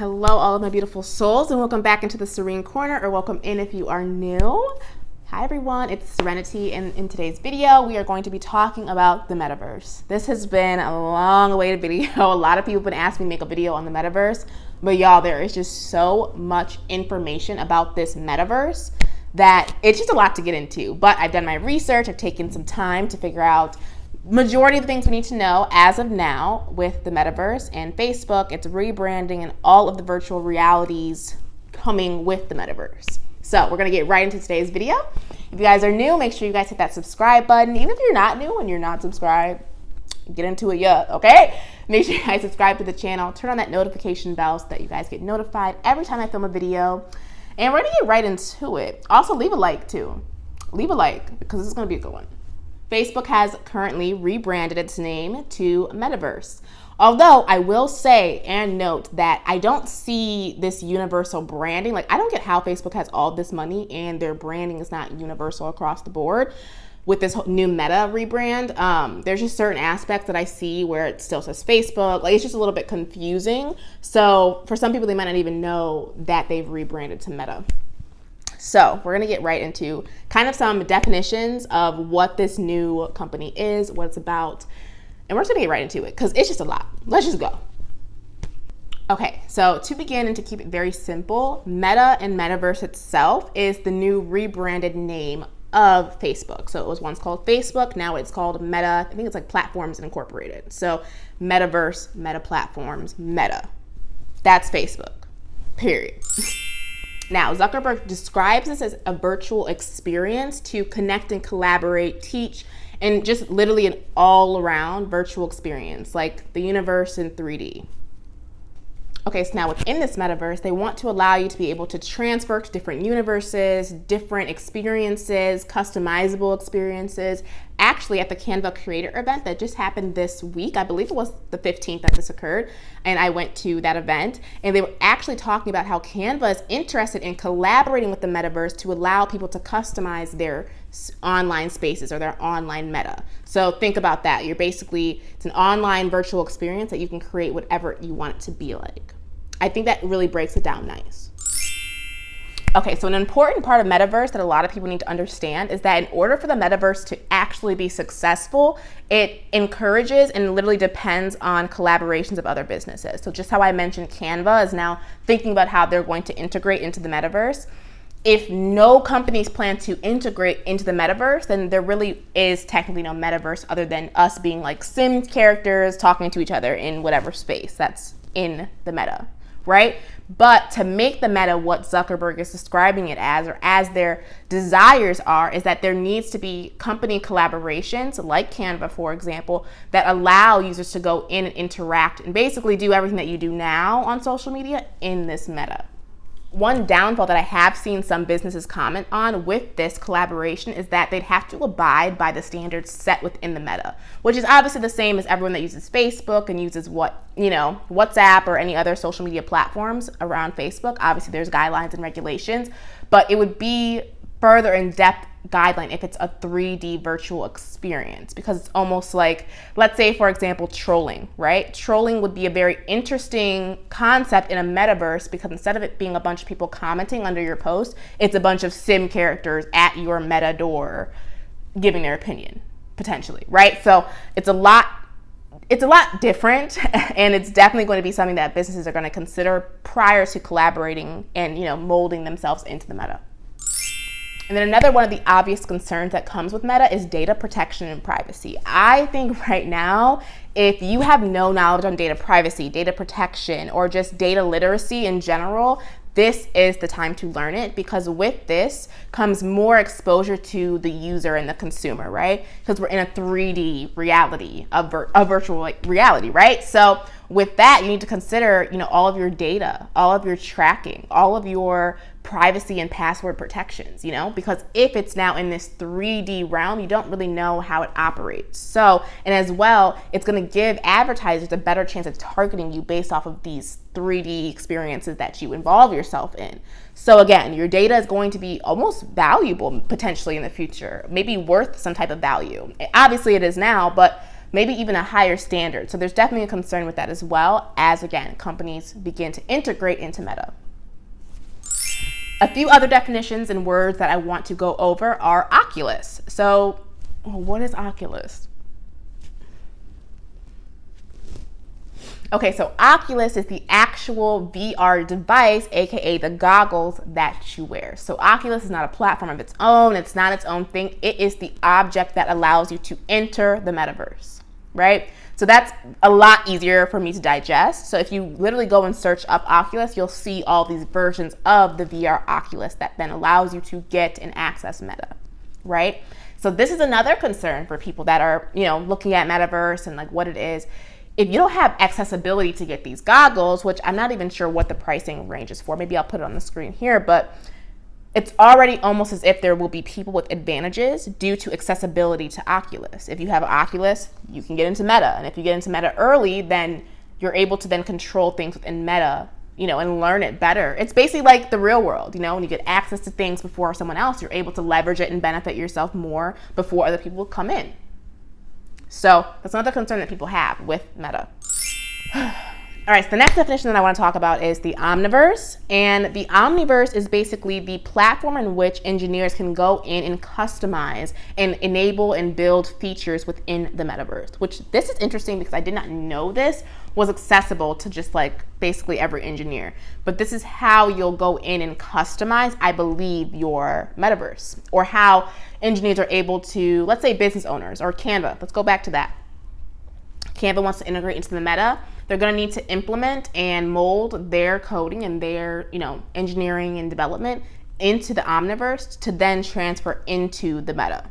Hello, all of my beautiful souls, and welcome back into the Serene Corner, or welcome in if you are new. Hi everyone, it's Serenity, and in today's video, we are going to be talking about the Metaverse. This has been a long-awaited video. A lot of people have been asking me to make a video on the Metaverse, but y'all, there is just so much information about this Metaverse that it's just a lot to get into. But I've done my research, I've taken some time to figure out majority of the things we need to know as of now with the Metaverse and Facebook, its rebranding, and all of the virtual realities coming with the Metaverse. So we're gonna get right into today's video. If you guys are new, make sure you guys hit that subscribe button. Even if you're not new and you're not subscribed, get into it yet, okay? Make sure you guys subscribe to the channel, turn on that notification bell so that you guys get notified every time I film a video. And we're gonna get right into it. Also, leave a like too. Leave a like because this is gonna be a good one. Facebook has currently rebranded its name to Metaverse. Although I will say and note that I don't see this universal branding. Like, I don't get how Facebook has all this money and their branding is not universal across the board with this new Meta rebrand. There's just certain aspects that I see where it still says Facebook. Like, it's just a little bit confusing. So for some people, they might not even know that they've rebranded to Meta. So we're gonna get right into kind of some definitions of what this new company is, what it's about, and we're just gonna get right into it because it's just a lot. Let's just go. Okay, so to begin and to keep it very simple, Meta and Metaverse itself is the new rebranded name of Facebook. So it was once called Facebook, now it's called Meta. I think it's like Platforms Incorporated. So Metaverse, Meta Platforms, Meta. That's Facebook, period. Now, Zuckerberg describes this as a virtual experience to connect and collaborate, teach, and just literally an all-around virtual experience, like the universe in 3D. Okay, so now within this Metaverse, they want to allow you to be able to transfer to different universes, different experiences, customizable experiences. Actually, at the Canva Creator event that just happened this week, I believe it was the 15th that this occurred, and I went to that event, and they were actually talking about how Canva is interested in collaborating with the Metaverse to allow people to customize their online spaces or their online meta. So think about that. It's an online virtual experience that you can create whatever you want it to be like. I think that really breaks it down nice. Okay, so an important part of Metaverse that a lot of people need to understand is that in order for the Metaverse to actually be successful, it encourages and literally depends on collaborations of other businesses. So just how I mentioned Canva is now thinking about how they're going to integrate into the Metaverse. If no companies plan to integrate into the Metaverse, then there really is technically no Metaverse other than us being like sim characters talking to each other in whatever space that's in the meta, right? But to make the meta what Zuckerberg is describing it as, or as their desires are, is that there needs to be company collaborations like Canva, for example, that allow users to go in and interact and basically do everything that you do now on social media in this meta. One downfall that I have seen some businesses comment on with this collaboration is that they'd have to abide by the standards set within the meta, which is obviously the same as everyone that uses Facebook and uses WhatsApp or any other social media platforms around Facebook. Obviously there's guidelines and regulations, but it would be further in-depth guideline if it's a 3D virtual experience, because it's almost like, let's say for example, trolling, right? Trolling would be a very interesting concept in a Metaverse because instead of it being a bunch of people commenting under your post, it's a bunch of sim characters at your meta door giving their opinion, potentially, right? So it's a lot different, and it's definitely going to be something that businesses are going to consider prior to collaborating and molding themselves into the meta. And then another one of the obvious concerns that comes with Meta is data protection and privacy. I think right now, if you have no knowledge on data privacy, data protection, or just data literacy in general, this is the time to learn it, because with this comes more exposure to the user and the consumer, right? Because we're in a 3D reality, a virtual reality, right? So with that, you need to consider, all of your data, all of your tracking, all of your privacy and password protections, because if it's now in this 3D realm, you don't really know how it operates. So, and as well, it's going to give advertisers a better chance of targeting you based off of these 3D experiences that you involve yourself in. So again, your data is going to be almost valuable potentially in the future, maybe worth some type of value. Obviously it is now, but maybe even a higher standard. So there's definitely a concern with that as well, as again, companies begin to integrate into Meta. A few other definitions and words that I want to go over are Oculus. So what is Oculus? Okay, so Oculus is the actual VR device, aka the goggles that you wear. So Oculus is not a platform of its own. It's not its own thing. It is the object that allows you to enter the metaverse, right? So that's a lot easier for me to digest. So if you literally go and search up Oculus, you'll see all these versions of the VR Oculus that then allows you to get and access Meta, right? So this is another concern for people that are, looking at Metaverse and like what it is. If you don't have accessibility to get these goggles, which I'm not even sure what the pricing range is for, maybe I'll put it on the screen here, but it's already almost as if there will be people with advantages due to accessibility to Oculus. If you have an Oculus, you can get into Meta. And if you get into Meta early, then you're able to then control things within Meta, and learn it better. It's basically like the real world, when you get access to things before someone else, you're able to leverage it and benefit yourself more before other people come in. So that's another concern that people have with Meta. All right, so the next definition that I want to talk about is the Omniverse. And the Omniverse is basically the platform in which engineers can go in and customize and enable and build features within the metaverse, which this is interesting because I did not know this was accessible to just like basically every engineer. But this is how you'll go in and customize, I believe, your metaverse, or how engineers are able to, let's say business owners or Canva. Let's go back to that. Canva wants to integrate into the Meta. They're going to need to implement and mold their coding and their, engineering and development into the Omniverse to then transfer into the Meta.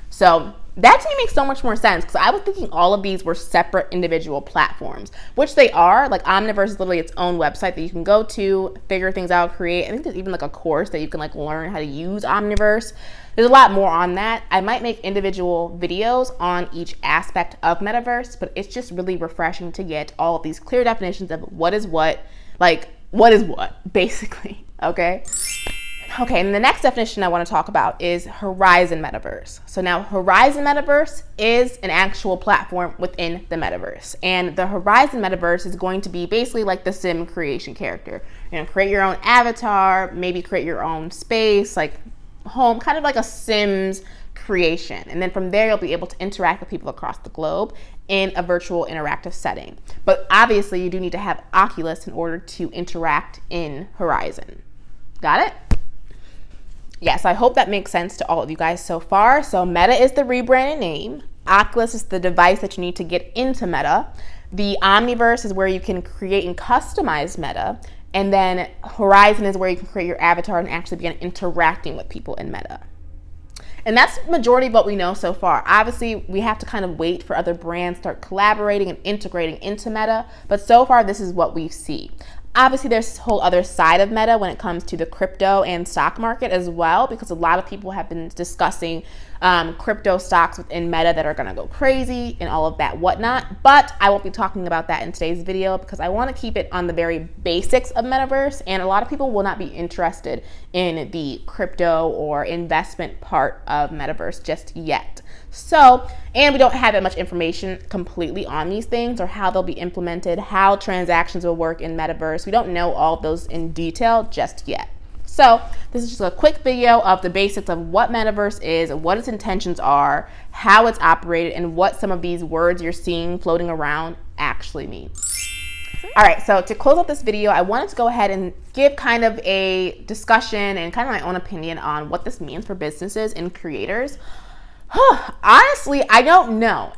So that to me makes so much more sense because I was thinking all of these were separate individual platforms, which they are. Like Omniverse is literally its own website that you can go to, figure things out, create. I think there's even like a course that you can like learn how to use Omniverse. There's a lot more on that. I might make individual videos on each aspect of Metaverse, but it's just really refreshing to get all of these clear definitions of what is what, basically, okay? Okay, and the next definition I want to talk about is Horizon Metaverse. So now Horizon Metaverse is an actual platform within the Metaverse. And the Horizon Metaverse is going to be basically like the sim creation character. You're going to create your own avatar, maybe create your own space, like home, kind of like a Sims creation. And then from there, you'll be able to interact with people across the globe in a virtual interactive setting. But obviously, you do need to have Oculus in order to interact in Horizon. Got it? Yes, I hope that makes sense to all of you guys so far. So Meta is the rebranded name. Oculus is the device that you need to get into Meta. The Omniverse is where you can create and customize Meta. And then Horizon is where you can create your avatar and actually begin interacting with people in Meta. And that's the majority of what we know so far. Obviously, we have to kind of wait for other brands to start collaborating and integrating into Meta. But so far, this is what we see. Obviously, there's this whole other side of Meta when it comes to the crypto and stock market as well, because a lot of people have been discussing crypto stocks within Meta that are going to go crazy and all of that whatnot. But I won't be talking about that in today's video because I want to keep it on the very basics of Metaverse. And a lot of people will not be interested in the crypto or investment part of Metaverse just yet. So, and we don't have that much information completely on these things or how they'll be implemented, how transactions will work in Metaverse. We don't know all of those in detail just yet. So this is just a quick video of the basics of what Metaverse is, what its intentions are, how it's operated, and what some of these words you're seeing floating around actually mean. All right, so to close out this video, I wanted to go ahead and give kind of a discussion and kind of my own opinion on what this means for businesses and creators. Honestly, I don't know.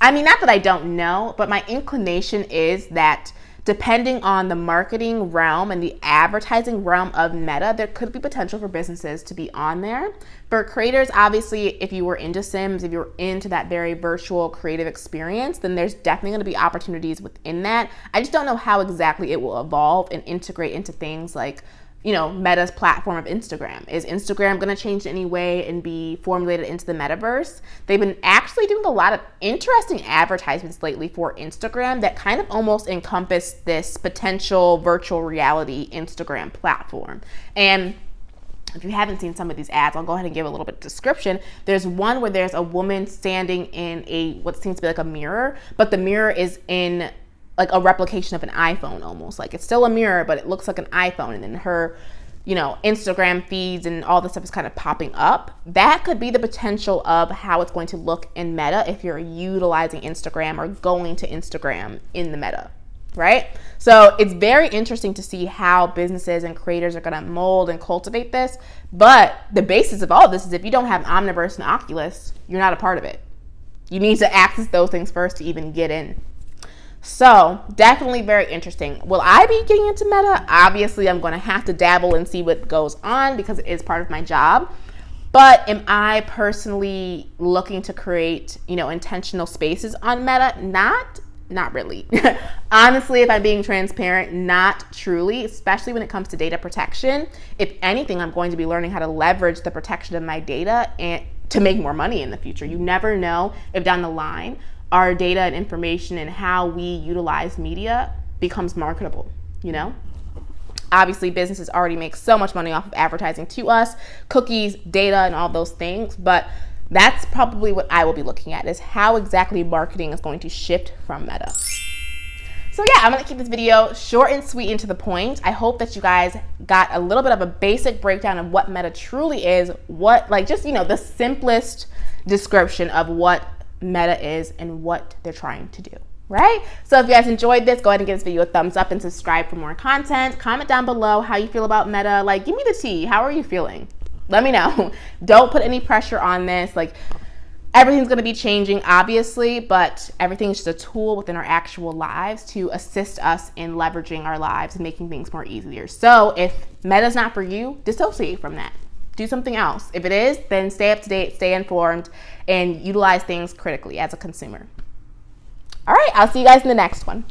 I mean, not that I don't know, but my inclination is that depending on the marketing realm and the advertising realm of Meta, there could be potential for businesses to be on there. For creators, obviously, if you were into Sims, if you're into that very virtual creative experience, then there's definitely going to be opportunities within that. I just don't know how exactly it will evolve and integrate into things like, you know, Meta's platform of Instagram. Is Instagram going to change in any way and be formulated into the Metaverse? They've been actually doing a lot of interesting advertisements lately for Instagram that kind of almost encompass this potential virtual reality Instagram platform. And if you haven't seen some of these ads, I'll go ahead and give a little bit of description. There's one where there's a woman standing in what seems to be like a mirror, but the mirror is in like a replication of an iPhone almost. Like it's still a mirror, but it looks like an iPhone. And then her, Instagram feeds and all this stuff is kind of popping up. That could be the potential of how it's going to look in Meta if you're utilizing Instagram or going to Instagram in the Meta, right? So it's very interesting to see how businesses and creators are going to mold and cultivate this. But the basis of all of this is if you don't have Omniverse and Oculus, you're not a part of it. You need to access those things first to even get in. So definitely very interesting. Will I be getting into Meta? Obviously, I'm going to have to dabble and see what goes on because it is part of my job. But am I personally looking to create, intentional spaces on Meta? Not really. Honestly, if I'm being transparent, not truly, especially when it comes to data protection. If anything, I'm going to be learning how to leverage the protection of my data and to make more money in the future. You never know if down the line, our data and information and how we utilize media becomes marketable, Obviously, businesses already make so much money off of advertising to us, cookies, data, and all those things. But that's probably what I will be looking at, is how exactly marketing is going to shift from Meta. So yeah, I'm going to keep this video short and sweet and to the point. I hope that you guys got a little bit of a basic breakdown of what Meta truly is, the simplest description of what Meta is and what they're trying to do, right? So if you guys enjoyed this, go ahead and give this video a thumbs up and subscribe for more content. Comment down below how you feel about Meta. Give me the tea. How are you feeling? Let me know. Don't put any pressure on this. Everything's going to be changing, obviously, but everything is just a tool within our actual lives to assist us in leveraging our lives and making things more easier. So if Meta's not for you, dissociate from that. Do something else. If it is, then stay up to date, stay informed, and utilize things critically as a consumer. All right, I'll see you guys in the next one.